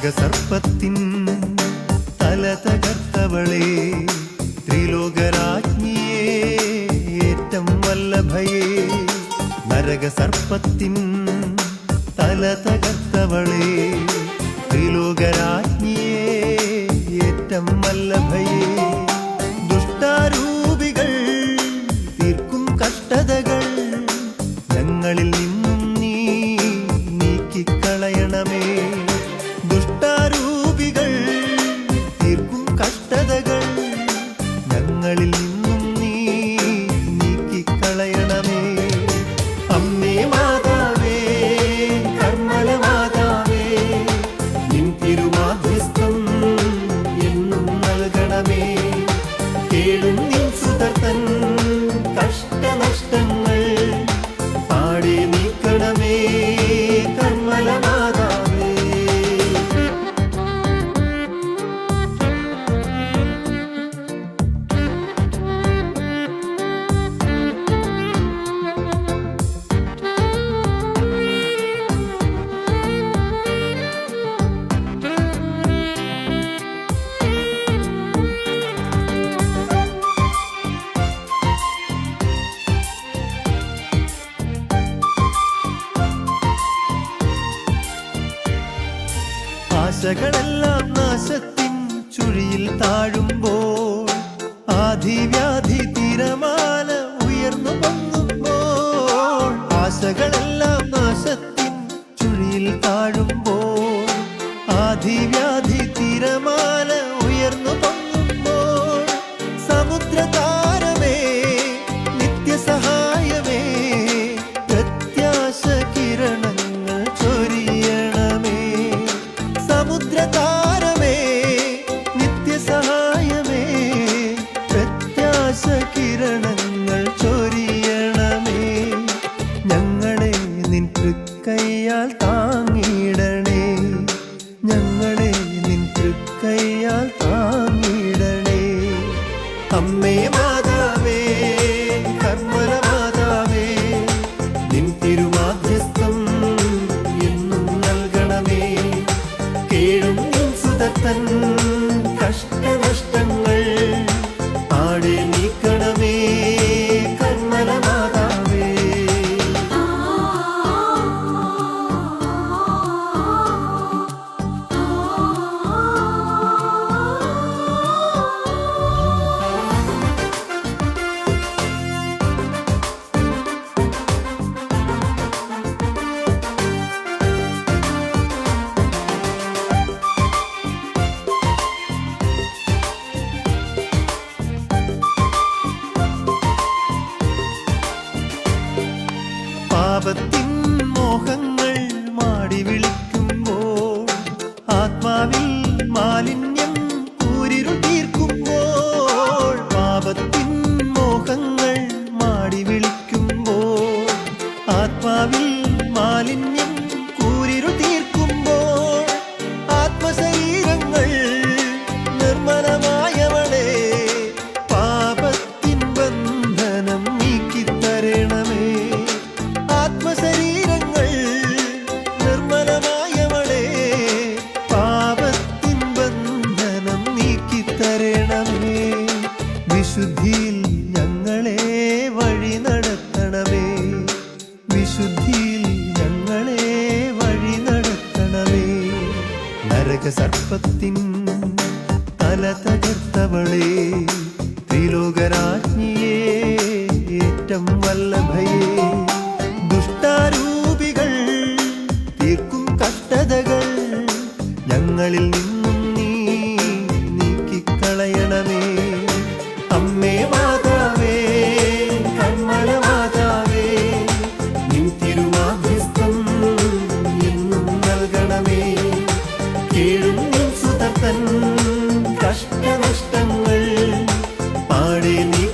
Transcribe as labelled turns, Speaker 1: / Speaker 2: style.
Speaker 1: നരകസർപ്പത്തിൻ തല തകർത്തവളേ, ത്രിലോകരാജ്ഞിയേ, ഏറ്റം വല്ലഭയേ. നരകസർപ്പത്തിൻ തല തകർത്തവളേ, ത്രിലോകരാജ്ഞിയേ, ഏറ്റം വല്ലഭയേ. ദുഷ്ടാരൂപികൾ തീർക്കും കഷ്ടതകൾ ഞങ്ങളിൽ നിന്നും നീ നീക്കിക്കളയണമേ. ദുഷ്ടാരൂപികൾ തീർക്കും കഷ്ടതകൾ ഞങ്ങളിൽ നിന്നും നീ നീക്കിക്കളയണമേ. അമ്മേ മാതാവേ, കർമ്മല മാതാവേ, നിൻ തിരുമാധ്യസ്ഥം എന്നും നൽകണമേ. കേടും നിൻ സുതർത്തൻ കഷ്ടനഷ്ടങ്ങൾ പാടെ നീക്കണമേ, കർമ്മല മാതാവേ. ആശകളെല്ലാം നാശത്തിൻ ചുഴിയിൽ താഴുമ്പോൾ, ആധിവ്യാധി തിരമാല ഉയർന്നു പൊങ്ങുമ്പോൾ. ആശകളെല്ലാം നാശത്തിൻ ചുഴിയിൽ താഴുമ്പോൾ, ആധിവ്യാധി തിരമാല ഉയർന്നു പൊങ്ങുമ്പോൾ. സമുദ്രതാരമേ, നിത്യസഹായമേ, പ്രത്യാശ കിരണങ്ങൾ ചൊരിയണമേ. സമുദ്രതാരമേ, നിത്യസഹായമേ, പ്രത്യാശ കിരണങ്ങൾ ചൊരിയണമേ. ഞങ്ങളെ നിൻ തൃക്കൈയാൽ താങ്ങിടണേ, ഞങ്ങളെ നിൻ തൃക്കൈയാൽ താങ്ങിടണേ. അമ്മേ മാതാവേ, കർമ്മല മാതാവേ, നിൻ തിരുമാധ്യസ്ഥം എന്നും നൽകണമേ. കേടും നിൻ സുതർത്തൻ കഷ്ടനഷ്ടങ്ങൾ പാടെ നീക്കണമേ, കർമ്മല മാതാവേ. പാപത്തിൻ മോഹങ്ങൾ മാടി വിളിക്കുമ്പോൾ, ആത്മാവിൽ മാലിന്യം കൂരിരുൾ തീർക്കുമ്പോൾ. പാപത്തിൻ മോഹങ്ങൾ മാടി വിളിക്കുമ്പോൾ, ആത്മാവിൽ മാലിന്യം കൂരിരുൾ തീർക്കുമ്പോൾ. ആത്മശരീരങ്ങൾ നിർമ്മലമായവളെ, പാപത്തിൻ ബന്ധനം നീക്കിത്തരണമേ. ആത്മശരീരങ്ങൾ നിർമ്മലമായവളെ, പാപത്തിൻ ബന്ധനം നീക്കിത്തരണമേ. വിശുദ്ധിയിൽ ഞങ്ങളെ വഴി നടത്തണമേ, വിശുദ്ധിയിൽ ഞങ്ങളെ വഴി നടത്തണമേ. നരകസർപ്പത്തിൻ തല തകർത്തവളേ, ത്രിലോകരാജ്ഞിയേ, ഏറ്റം വല്ലഭയേ. ദുഷ്ടാരൂപികൾ തീർക്കും കഷ്ടതകൾ ഞങ്ങളിൽ നിന്നും നീ നീക്കിക്കളയണമേ. അമ്മേ മാതാവേ, കർമ്മല മാതാവേ, നിൻ തിരുമാധ്യസ്ഥം എന്നും നൽകണമേ. കേടും നിൻ സുതർത്തൻ കഷ്ടനഷ്ടങ്ങൾ പാടെ നീ